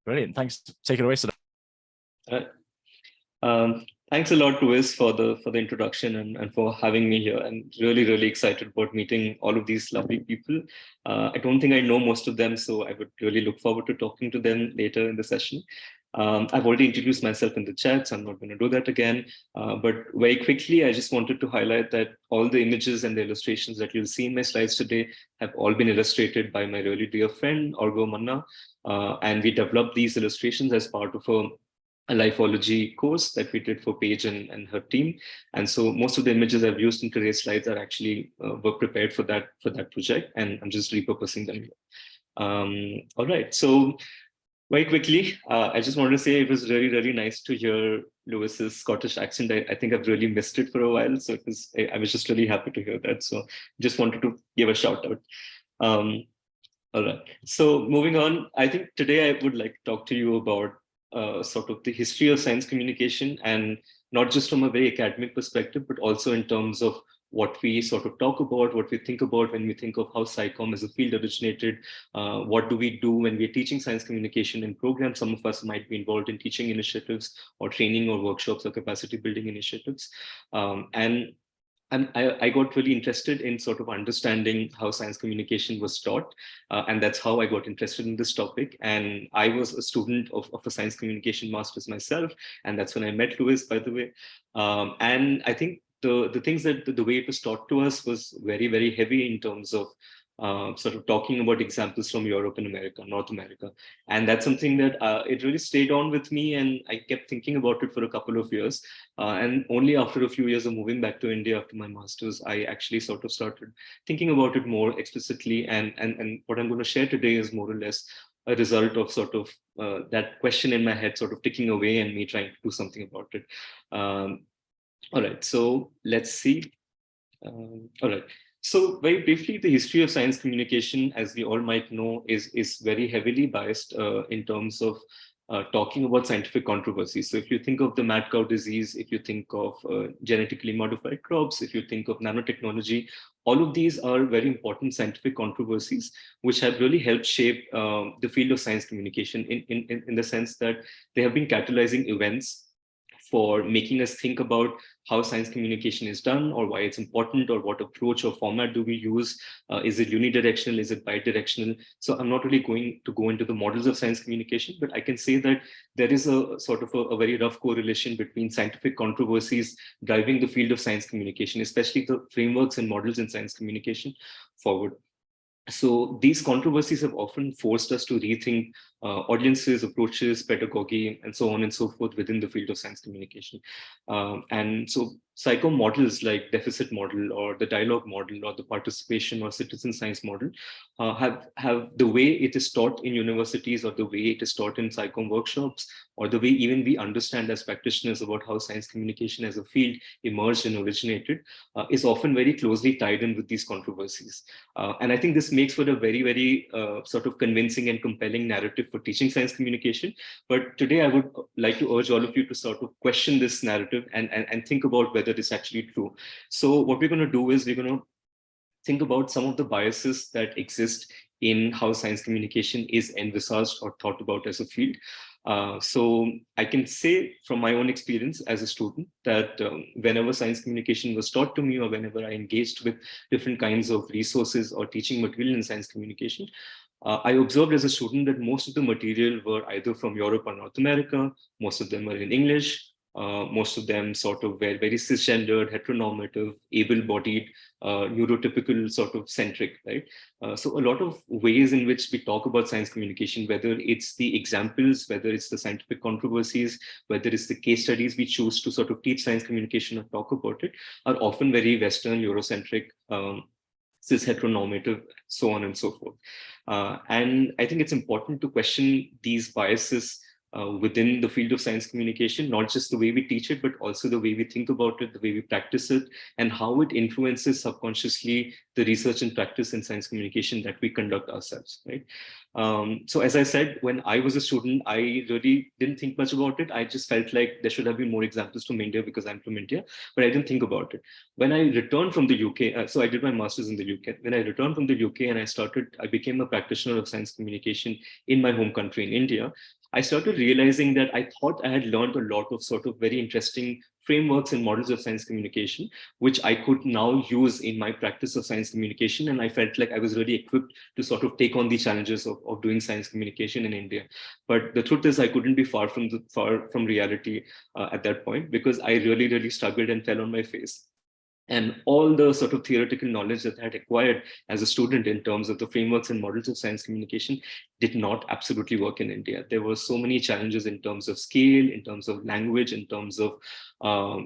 Brilliant. Thanks. Take it away, Siddharth. Thanks a lot, Louis, for the introduction and for having me here. I'm really excited about meeting all of these lovely people. I don't think I know most of them, so I would really look forward to talking to them later in the session. I've already introduced myself in the chat, so I'm not going to do that again. But very quickly, I just wanted to highlight that all the images and the illustrations that you'll see in my slides today have all been illustrated by my really dear friend, Orgo Manna. And we developed these illustrations as part of a lifeology course that we did for Paige and her team. And so most of the images I've used in today's slides are actually were prepared for that project, and I'm just repurposing them. All right, so very quickly, I just wanted to say it was really nice to hear Lewis's Scottish accent. I think I've really missed it for a while, so I was just really happy to hear that. So just wanted to give a shout out. All right, so moving on, I think today I would like to talk to you about sort of the history of science communication, and not just from a very academic perspective, but also in terms of what we sort of talk about, what we think about when we think of how SciComm as a field originated. What do we do when we're teaching science communication in programs? Some of us might be involved in teaching initiatives or training or workshops or capacity building initiatives. And I got really interested in sort of understanding how science communication was taught. And that's how I got interested in this topic. And I was a student of a science communication master's myself. And that's when I met Louis, by the way. And I think the things that the way it was taught to us was very heavy in terms of sort of talking about examples from Europe and America, North America. And that's something that it really stayed on with me, and I kept thinking about it for a couple of years. And only after a few years of moving back to India after my master's, I actually sort of started thinking about it more explicitly. And what I'm going to share today is more or less a result of sort of that question in my head sort of ticking away and me trying to do something about it. All right, so let's see. All right. So very briefly, the history of science communication, as we all might know, is very heavily biased in terms of talking about scientific controversies. So if you think of the mad cow disease, if you think of genetically modified crops, if you think of nanotechnology, all of these are very important scientific controversies, which have really helped shape the field of science communication in the sense that they have been catalyzing events for making us think about how science communication is done, or why it's important, or what approach or format do we use. Is it unidirectional? Is it bidirectional? So I'm not really going to go into the models of science communication, but I can say that there is a sort of a very rough correlation between scientific controversies driving the field of science communication, especially the frameworks and models in science communication forward. So these controversies have often forced us to rethink audiences, approaches, pedagogy, and so on and so forth within the field of science communication. And so SciComm models like deficit model or the dialogue model or the participation or citizen science model have the way it is taught in universities, or the way it is taught in SciComm workshops, or the way even we understand as practitioners about how science communication as a field emerged and originated, is often very closely tied in with these controversies. And I think this makes for a very sort of convincing and compelling narrative for teaching science communication. But today I would like to urge all of you to sort of question this narrative and think about whether it's actually true. So what we're going to do is we're going to think about some of the biases that exist in how science communication is envisaged or thought about as a field. So I can say from my own experience as a student that whenever science communication was taught to me, or whenever I engaged with different kinds of resources or teaching material in science communication, I observed as a student that most of the material were either from Europe or North America. Most of them were in English. Most of them sort of were very cisgendered, heteronormative, able-bodied, neurotypical sort of centric, right? So a lot of ways in which we talk about science communication, whether it's the examples, whether it's the scientific controversies, whether it's the case studies we choose to sort of teach science communication or talk about it, are often very Western, Eurocentric, cis heteronormative, so on and so forth. And I think it's important to question these biases within the field of science communication, not just the way we teach it, but also the way we think about it, the way we practice it, and how it influences subconsciously the research and practice in science communication that we conduct ourselves, right? So as I said, when I was a student, I really didn't think much about it. I just felt like there should have been more examples from India because I'm from India, but I didn't think about it. When I returned from the UK, so I did my master's in the UK. When I returned from the UK and I became a practitioner of science communication in my home country in India, I started realizing that I thought I had learned a lot of sort of very interesting frameworks and models of science communication, which I could now use in my practice of science communication. And I felt like I was really equipped to sort of take on the challenges of doing science communication in India. But the truth is, I couldn't be far from reality at that point, because I really, really struggled and fell on my face. And all the sort of theoretical knowledge that I had acquired as a student in terms of the frameworks and models of science communication did not absolutely work in India. There were so many challenges in terms of scale, in terms of language, in terms of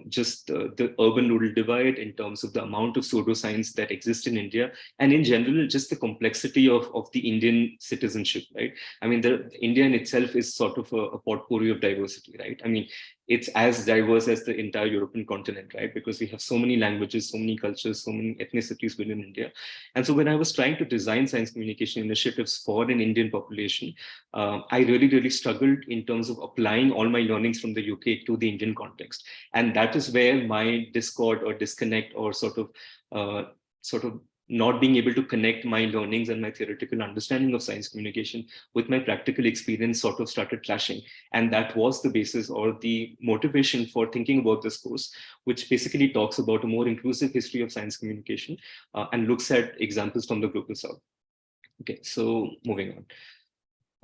just the urban-rural divide, in terms of the amount of pseudoscience that exists in India, and in general, just the complexity of the Indian citizenship, right? I mean, India in itself is sort of a potpourri of diversity, right? I mean, it's as diverse as the entire European continent, right? Because we have so many languages, so many cultures, so many ethnicities within India. And so when I was trying to design science communication initiatives for an Indian population, I really, really struggled in terms of applying all my learnings from the UK to the Indian context. And that is where my discord or disconnect or sort of not being able to connect my learnings and my theoretical understanding of science communication with my practical experience sort of started clashing. And that was the basis or the motivation for thinking about this course, which basically talks about a more inclusive history of science communication and looks at examples from the global south. Okay, so moving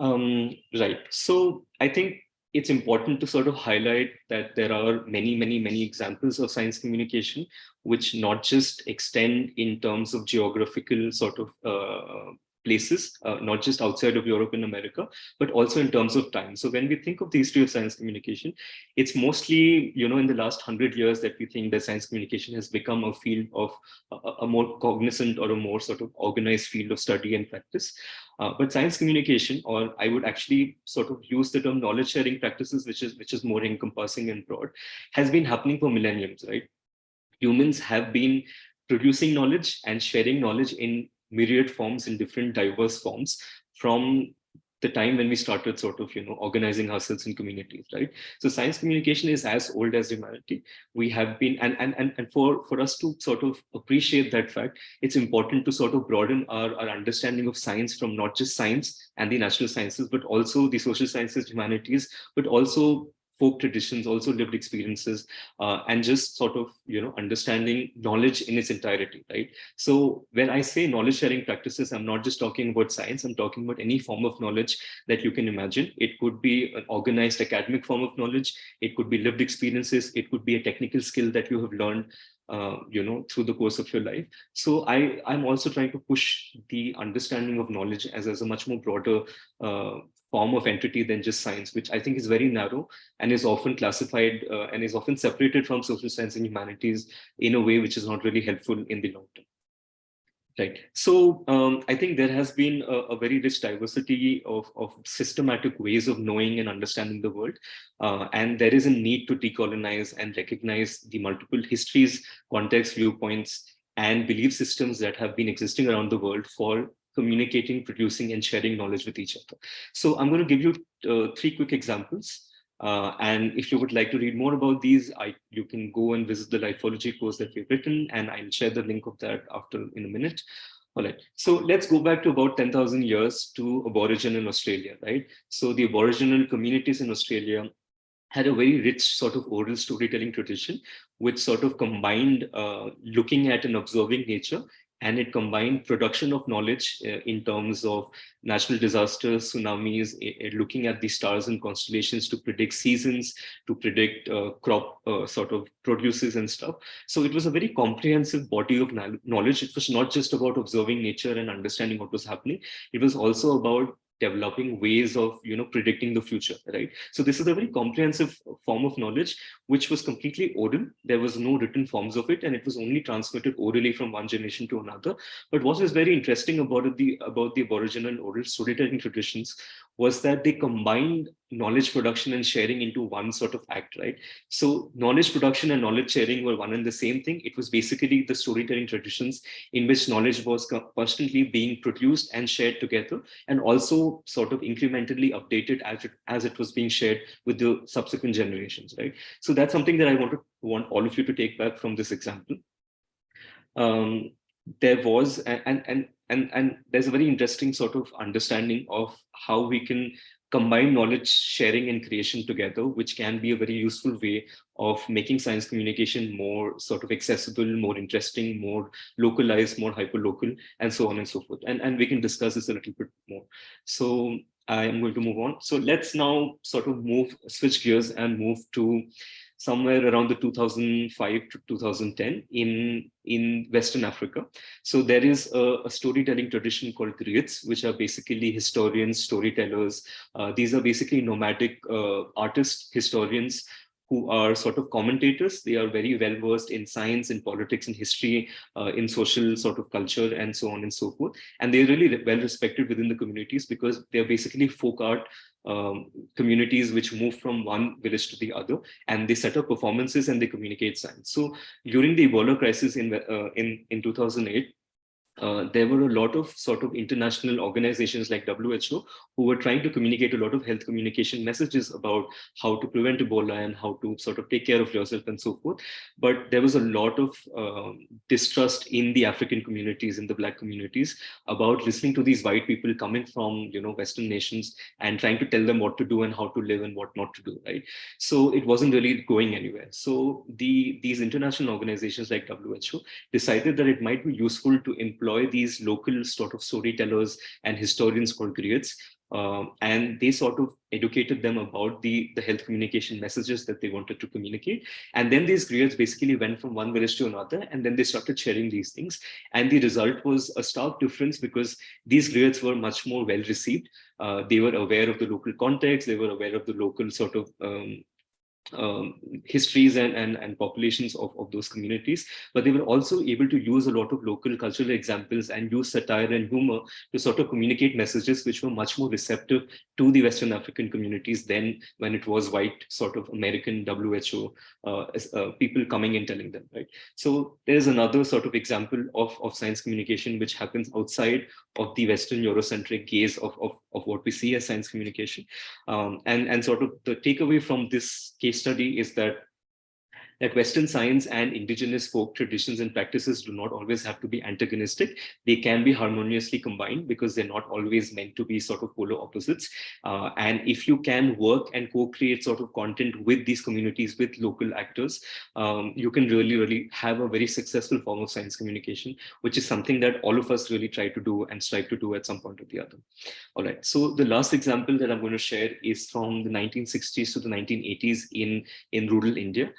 on. Right, so I think it's important to sort of highlight that there are many, many, many examples of science communication, which not just extend in terms of geographical sort of places, not just outside of Europe and America, but also in terms of time. So when we think of the history of science communication, it's mostly, in the last 100 years that we think that science communication has become a field of a more cognizant or a more sort of organized field of study and practice. But science communication, or I would actually sort of use the term knowledge sharing practices, which is more encompassing and broad, has been happening for millenniums, right? Humans have been producing knowledge and sharing knowledge in myriad forms, in different diverse forms, from the time when we started sort of, organizing ourselves in communities, right? So science communication is as old as humanity. We have been, and for us to sort of appreciate that fact, it's important to sort of broaden our understanding of science from not just science and the natural sciences, but also the social sciences, humanities, but also folk traditions, also lived experiences, and just sort of, understanding knowledge in its entirety, right? So when I say knowledge sharing practices, I'm not just talking about science, I'm talking about any form of knowledge that you can imagine. It could be an organized academic form of knowledge, it could be lived experiences, it could be a technical skill that you have learned through the course of your life. So I'm also trying to push the understanding of knowledge as a much more broader form of entity than just science, which I think is very narrow and is often classified and is often separated from social science and humanities in a way which is not really helpful in the long term. Right. So I think there has been a very rich diversity of systematic ways of knowing and understanding the world. And there is a need to decolonize and recognize the multiple histories, contexts, viewpoints, and belief systems that have been existing around the world for communicating, producing, and sharing knowledge with each other. So I'm going to give you 3 quick examples. And if you would like to read more about these, you can go and visit the lifology course that we've written, and I'll share the link of that in a minute. All right, so let's go back to about 10,000 years to Aboriginal Australia, right? So the Aboriginal communities in Australia had a very rich sort of oral storytelling tradition, which sort of combined looking at and observing nature, and it combined production of knowledge in terms of natural disasters, tsunamis, looking at the stars and constellations to predict seasons, to predict crop sort of produces and stuff. So it was a very comprehensive body of knowledge. It was not just about observing nature and understanding what was happening. It was also about developing ways of predicting the future, right? So this is a very comprehensive form of knowledge which was completely oral. There was no written forms of it, and it was only transmitted orally from one generation to another. But what was very interesting about the Aboriginal oral storytelling traditions was that they combined knowledge production and sharing into one sort of act, right? So knowledge production and knowledge sharing were one and the same thing. It was basically the storytelling traditions in which knowledge was constantly being produced and shared together, and also sort of incrementally updated as it was being shared with the subsequent generations, right? So that's something that I want all of you to take back from this example. There was, and and there's a very interesting sort of understanding of how we can combine knowledge sharing and creation together, which can be a very useful way of making science communication more sort of accessible, more interesting, more localized, more hyperlocal, and so on and so forth. And we can discuss this a little bit more. So I am going to move on. So let's now sort of switch gears and move to somewhere around the 2005 to 2010 in Western Africa. So there is a storytelling tradition called griots, which are basically historians, storytellers. These are basically nomadic artists, historians, who are sort of commentators. They are very well versed in science, in politics, in history, in social sort of culture, and so on and so forth. And they're really well respected within the communities because they're basically folk art communities which move from one village to the other, and they set up performances and they communicate science. So during the Ebola crisis in 2008, there were a lot of sort of international organizations like WHO who were trying to communicate a lot of health communication messages about how to prevent Ebola and how to sort of take care of yourself and so forth. But there was a lot of distrust in the African communities, in the Black communities, about listening to these white people coming from, you know, Western nations and trying to tell them what to do and how to live and what not to do, right? So it wasn't really going anywhere. So these international organizations like WHO decided that it might be useful to employ these local sort of storytellers and historians called griots, and they sort of educated them about the health communication messages that they wanted to communicate. And then these griots basically went from one village to another, and then they started sharing these things. And the result was a stark difference because these griots were much more well received. They were aware of the local context, they were aware of the local sort of histories and populations of those communities, but they were also able to use a lot of local cultural examples and use satire and humor to sort of communicate messages which were much more receptive to the Western African communities than when it was white sort of American WHO people coming and telling them, right? So there's another sort of example of science communication which happens outside of the Western Eurocentric gaze of what we see as science communication. And sort of the takeaway from this case study is that Western science and indigenous folk traditions and practices do not always have to be antagonistic. They can be harmoniously combined because they're not always meant to be sort of polar opposites. And if you can work and co-create sort of content with these communities, with local actors, you can really, really have a very successful form of science communication, which is something that all of us really try to do and strive to do at some point or the other. All right, so the last example that I'm going to share is from the 1960s to the 1980s in rural India.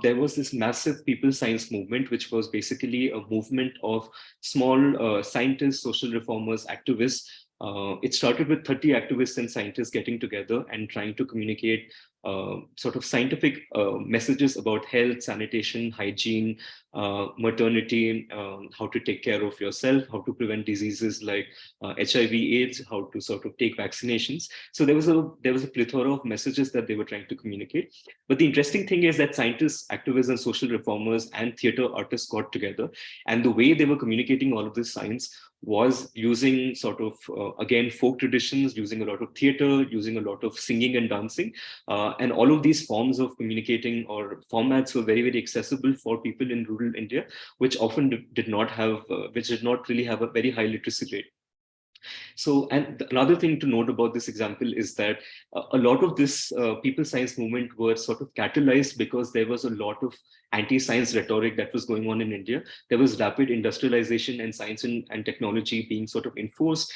There was this massive people science movement, which was basically a movement of small scientists, social reformers, activists. It started with 30 activists and scientists getting together and trying to communicate sort of scientific messages about health, sanitation, hygiene, maternity, how to take care of yourself, how to prevent diseases like HIV/AIDS, how to sort of take vaccinations. So there was a plethora of messages that they were trying to communicate. But the interesting thing is that scientists, activists, and social reformers and theater artists got together, and the way they were communicating all of this science was using sort of, again, folk traditions, using a lot of theater, using a lot of singing and dancing. And all of these forms of communicating or formats were very, very accessible for people in rural India, which often did not really have a very high literacy rate. So, and another thing to note about this example is that a lot of this people science movement were sort of catalyzed because there was a lot of anti-science rhetoric that was going on in India. There was rapid industrialization and science and technology being sort of enforced.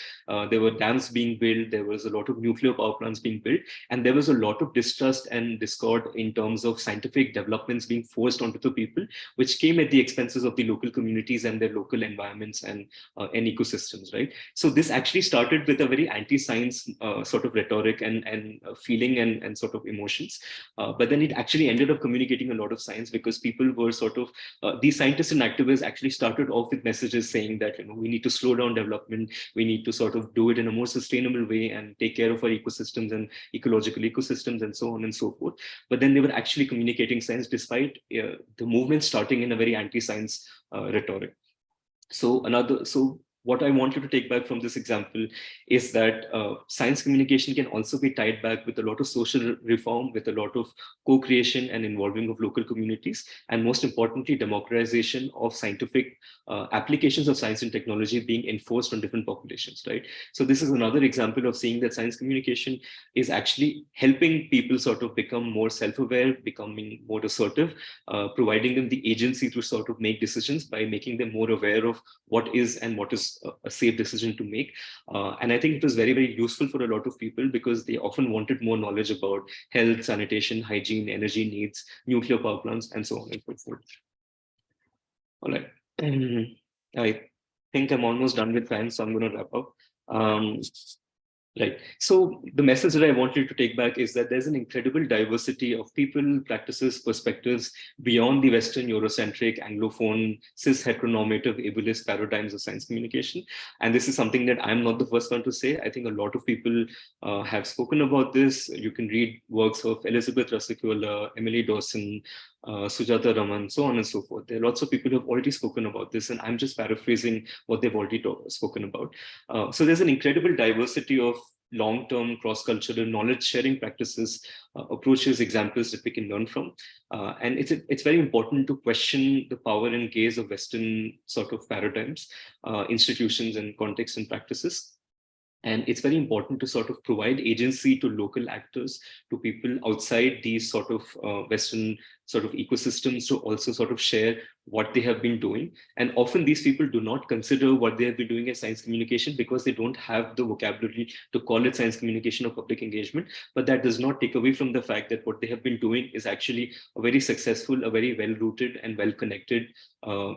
There were dams being built. There was a lot of nuclear power plants being built. And there was a lot of distrust and discord in terms of scientific developments being forced onto the people, which came at the expenses of the local communities and their local environments and ecosystems, right? So this actually started with a very anti-science sort of rhetoric and feeling and sort of emotions. But then it actually ended up communicating a lot of science because people were sort of, these scientists and activists actually started off with messages saying that, you know, we need to slow down development, we need to sort of do it in a more sustainable way and take care of our ecosystems and ecological ecosystems and so on and so forth. But then they were actually communicating science despite the movement starting in a very anti-science rhetoric. So what I want you to take back from this example is that science communication can also be tied back with a lot of social reform, with a lot of co-creation and involving of local communities, and most importantly, democratization of scientific applications of science and technology being enforced on different populations, right? So this is another example of seeing that science communication is actually helping people sort of become more self-aware, becoming more assertive, providing them the agency to sort of make decisions by making them more aware of what is and what is a safe decision to make. And I think it was very, very useful for a lot of people because they often wanted more knowledge about health, sanitation, hygiene, energy needs, nuclear power plants, and so on and so forth. All right. I think I'm almost done with time, so I'm going to wrap up. Right. So the message that I want you to take back is that there's an incredible diversity of people, practices, perspectives beyond the Western Eurocentric, Anglophone, cis heteronormative, ableist paradigms of science communication. And this is something that I'm not the first one to say. I think a lot of people have spoken about this. You can read works of Elizabeth Rasikula, Emily Dawson, Sujata Raman, so on and so forth. There are lots of people who have already spoken about this, and I'm just paraphrasing what they've already spoken about. So there's an incredible diversity of long-term cross-cultural knowledge-sharing practices, approaches, examples that we can learn from. And it's very important to question the power and gaze of Western sort of paradigms, institutions and contexts and practices. And it's very important to sort of provide agency to local actors, to people outside these sort of Western sort of ecosystems to also sort of share what they have been doing. And often these people do not consider what they have been doing as science communication because they don't have the vocabulary to call it science communication or public engagement. But that does not take away from the fact that what they have been doing is actually a very successful, a very well-rooted and well-connected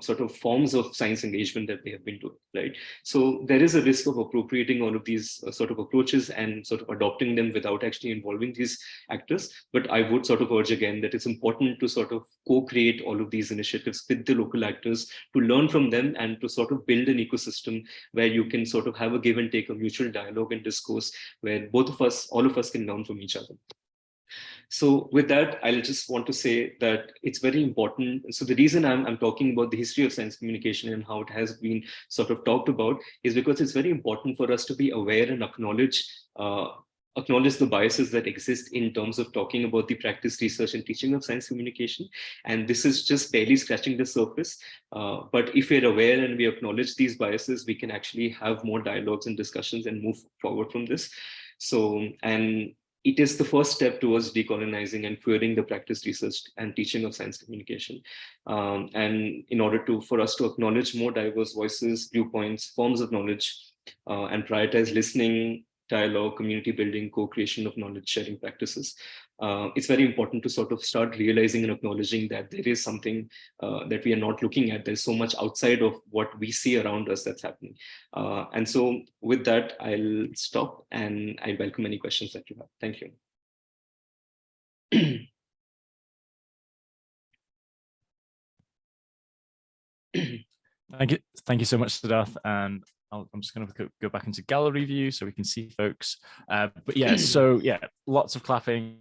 sort of forms of science engagement that they have been doing, right? So there is a risk of appropriating all of these sort of approaches and sort of adopting them without actually involving these actors. But I would sort of urge again that it's important to sort of co-create all of these initiatives with the local actors, to learn from them and to sort of build an ecosystem where you can sort of have a give and take, a mutual dialogue and discourse where both of us, all of us can learn from each other. So with that, I'll just want to say that it's very important. So the reason I'm talking about the history of science communication and how it has been sort of talked about is because it's very important for us to be aware and acknowledge the biases that exist in terms of talking about the practice, research, and teaching of science communication. And this is just barely scratching the surface. But if we're aware and we acknowledge these biases, we can actually have more dialogues and discussions and move forward from this. So, and it is the first step towards decolonizing and queering the practice, research, and teaching of science communication. And in order for us to acknowledge more diverse voices, viewpoints, forms of knowledge, and prioritize listening, dialogue, community building, co-creation of knowledge sharing practices, it's very important to sort of start realizing and acknowledging that there is something that we are not looking at. There's so much outside of what we see around us that's happening. And so with that, I'll stop and I welcome any questions that you have. Thank you. Thank you so much, Siddharth. And I'm just going to go back into gallery view so we can see folks. But yeah, so yeah, lots of clapping.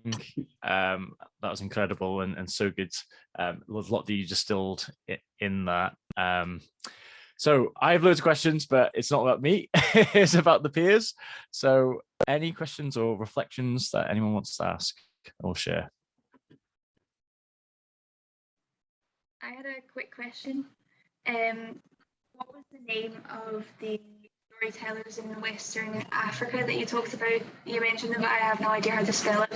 That was incredible and so good. There's a lot that you distilled in that. So I have loads of questions, but it's not about me. It's about the peers. So any questions or reflections that anyone wants to ask or share? I had a quick question. What was the name of the storytellers in Western Africa that you talked about? You mentioned them, but I have no idea how to spell it.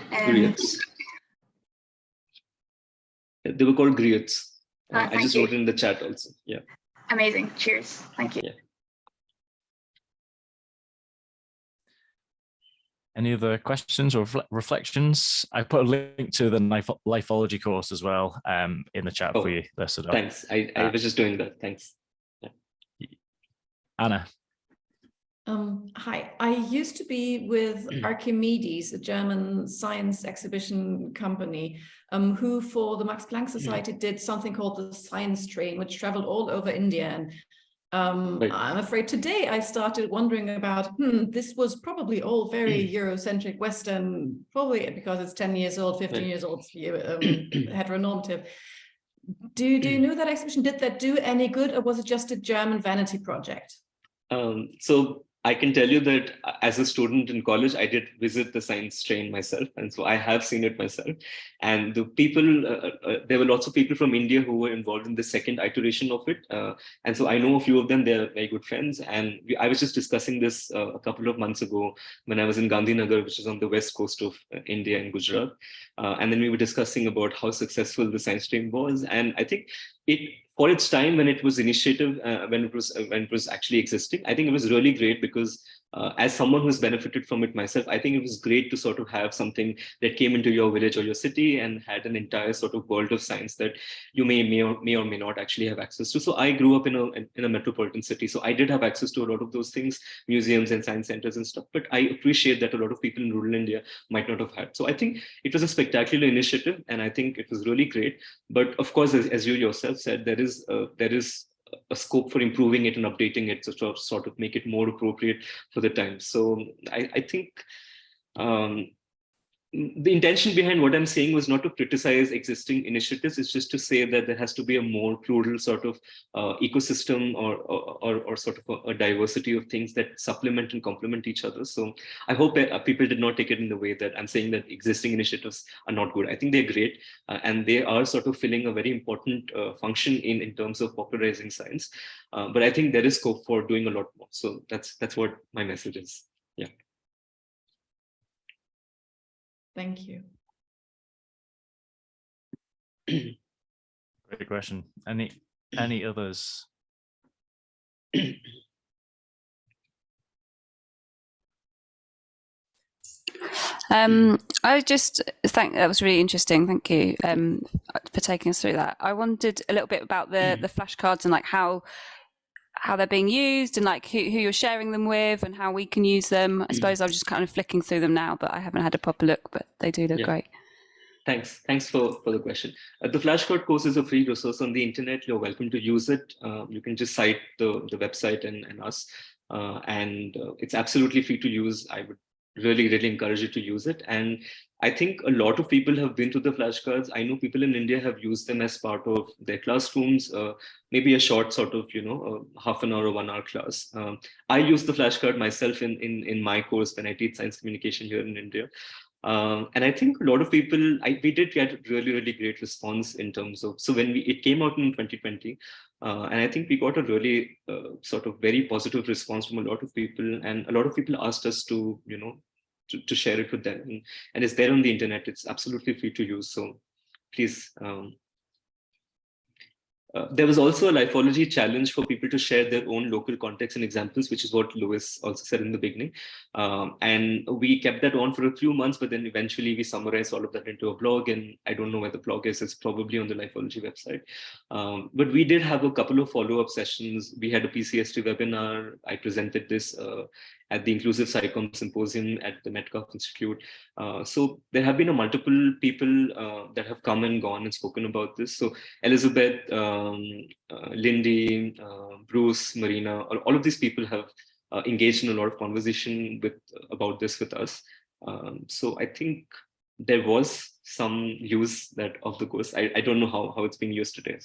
Griots. They were called griots. I just wrote it in the chat also. Yeah. Amazing. Cheers. Thank you. Yeah. Any other questions or reflections? I put a link to the lifology course as well in the chat for you. Thanks. I was just doing that. Thanks. Yeah. Anna. Hi, I used to be with Archimedes, a German science exhibition company, who for the Max Planck Society did something called the Science Train, which traveled all over India. And Right. I'm afraid today I started wondering about, this was probably all very Eurocentric Western, probably because it's 10 years old, 15 years old, heteronormative. Do you know that exhibition? Did that do any good, or was it just a German vanity project? So I can tell you that as a student in college, I did visit the science train myself. And so I have seen it myself. And the people, there were lots of people from India who were involved in the second iteration of it. And so I know a few of them, they're very good friends. And I was just discussing this a couple of months ago when I was in Gandhinagar, which is on the west coast of India in Gujarat. And then we were discussing about how successful the science train was. And I think for its time when it was initiative, when it was actually existing, I think it was really great because as someone who's benefited from it myself, I think it was great to sort of have something that came into your village or your city and had an entire sort of world of science that you may or may not actually have access to. So I grew up in a metropolitan city, so I did have access to a lot of those things, museums and science centers and stuff. But I appreciate that a lot of people in rural India might not have had. So I think it was a spectacular initiative, and I think it was really great. But of course, as you yourself said, there is a scope for improving it and updating it to sort of make it more appropriate for the times. So I think the intention behind what I'm saying was not to criticize existing initiatives. It's just to say that there has to be a more plural sort of ecosystem or sort of a diversity of things that supplement and complement each other. So I hope people did not take it in the way that I'm saying that existing initiatives are not good. I think they're great, and they are sort of filling a very important function in terms of popularizing science. But I think there is scope for doing a lot more. So that's what my message is. Yeah. Thank you. Great question. Any others? I just think that was really interesting. Thank you for taking us through that. I wondered a little bit about the flashcards and like how they're being used and like who you're sharing them with and how we can use them. I suppose I'm just kind of flicking through them now, but I haven't had a proper look, but they do look great. Thanks for the question. The flashcard course is a free resource on the internet. You're welcome to use it. You can just cite the website and us, and it's absolutely free to use. I would really encourage you to use it. And I think a lot of people have been to the flashcards. I know people in India have used them as part of their classrooms, maybe a short sort of, half an hour or 1 hour class. I use the flashcard myself in my course when I teach science communication here in India. And I think a lot of people, we did get really great response in terms of, so when it came out in 2020, and I think we got a really sort of very positive response from a lot of people, and a lot of people asked us to, to share it with them. And it's there on the internet. It's absolutely free to use. So please. There was also a lifeology challenge for people to share their own local context and examples, which is what Lewis also said in the beginning. And we kept that on for a few months, but then eventually we summarized all of that into a blog. And I don't know where the blog is. It's probably on the lifeology website. But we did have a couple of follow-up sessions. We had a PCST webinar. I presented this at the Inclusive SciComm Symposium at the Metcalfe Institute. So there have been multiple people that have come and gone and spoken about this. So Elizabeth, Lindy, Bruce, Marina, all of these people have engaged in a lot of conversation about this with us. So I think there was some use of the course. I don't know how it's being used today.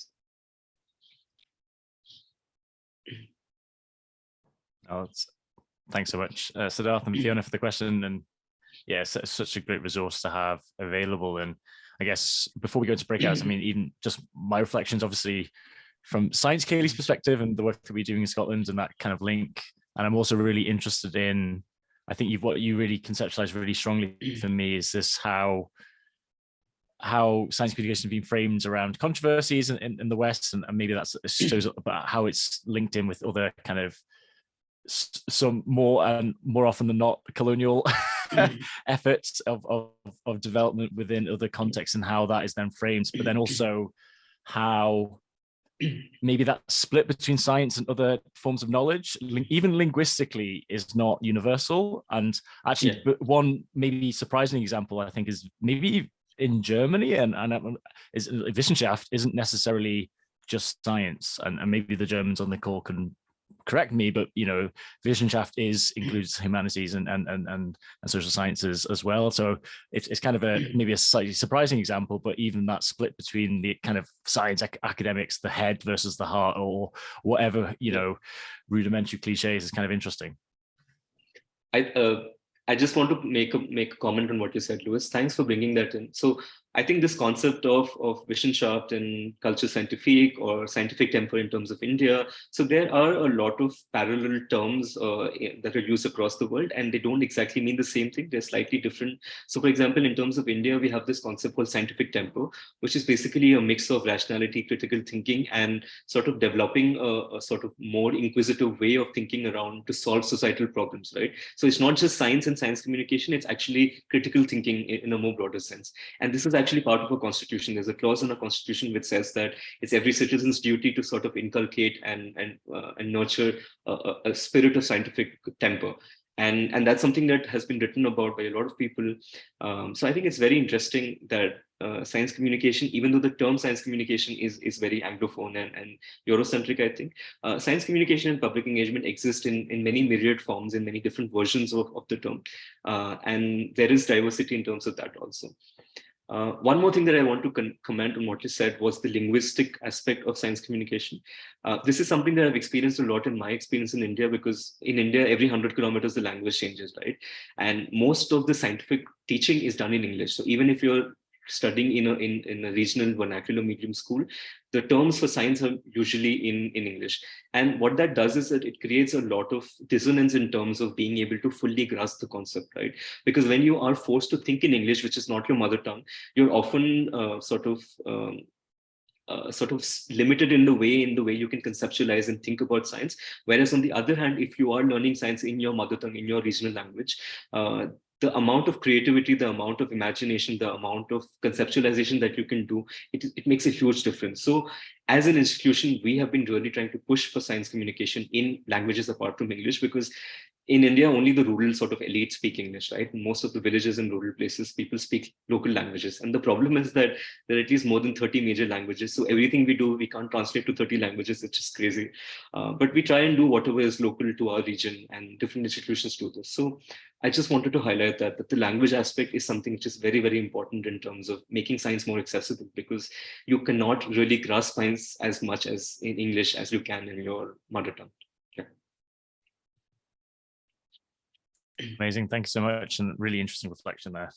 Thanks so much, Siddharth and Fiona, for the question. And yeah, it's such a great resource to have available. And I guess before we go into breakouts, I mean, even just my reflections, obviously, from Science Kaylee's perspective and the work that we're doing in Scotland and that kind of link. And I'm also really interested in, I think what you really conceptualized really strongly for me is this how science communication has been framed around controversies in the West, and maybe that shows up about how it's linked in with other kind of some more often than not colonial efforts of development within other contexts, and how that is then framed, but then also how maybe that split between science and other forms of knowledge, even linguistically, is not universal. And actually, one maybe surprising example, I think, is maybe in Germany, and Wissenschaft isn't necessarily just science, and maybe the Germans on the call can correct me, but Wissenschaft includes humanities and social sciences as well. So it's kind of maybe a slightly surprising example, but even that split between the kind of science academics, the head versus the heart, or whatever rudimentary cliches, is kind of interesting. I just want to make a comment on what you said, Louis. Thanks for bringing that in. So I think this concept of Wissenschaft and culture scientifique or scientific temper in terms of India, so there are a lot of parallel terms that are used across the world, and they don't exactly mean the same thing. They're slightly different. So for example, in terms of India, we have this concept called scientific temper, which is basically a mix of rationality, critical thinking, and sort of developing a sort of more inquisitive way of thinking around to solve societal problems, right? So it's not just science and science communication, it's actually critical thinking in a more broader sense. And this is actually part of a constitution. There's a clause in a constitution which says that it's every citizen's duty to sort of inculcate and nurture a spirit of scientific temper. And that's something that has been written about by a lot of people. So I think it's very interesting that science communication, even though the term science communication is very Anglophone and Eurocentric, I think, science communication and public engagement exist in many myriad forms, in many different versions of the term. And there is diversity in terms of that also. One more thing that I want to comment on what you said was the linguistic aspect of science communication. This is something that I've experienced a lot in my experience in India, because in India, every 100 kilometers, the language changes, right? And most of the scientific teaching is done in English. So even if you're studying in a regional vernacular medium school, the terms for science are usually in English. And what that does is that it creates a lot of dissonance in terms of being able to fully grasp the concept, right? Because when you are forced to think in English, which is not your mother tongue, you're often sort of limited in the way you can conceptualize and think about science. Whereas on the other hand, if you are learning science in your mother tongue, in your regional language, the amount of creativity, the amount of imagination, the amount of conceptualization that you can do, it makes a huge difference. So as an institution, we have been really trying to push for science communication in languages apart from English, because in India, only the rural sort of elite speak English, right? In most of the villages and rural places, people speak local languages. And the problem is that there are at least more than 30 major languages. So everything we do, we can't translate to 30 languages. It's just crazy. But we try and do whatever is local to our region, and different institutions do this. So I just wanted to highlight that the language aspect is something which is very, very important in terms of making science more accessible, because you cannot really grasp science as much as in English as you can in your mother tongue. Amazing. Thank you so much. And really interesting reflection there.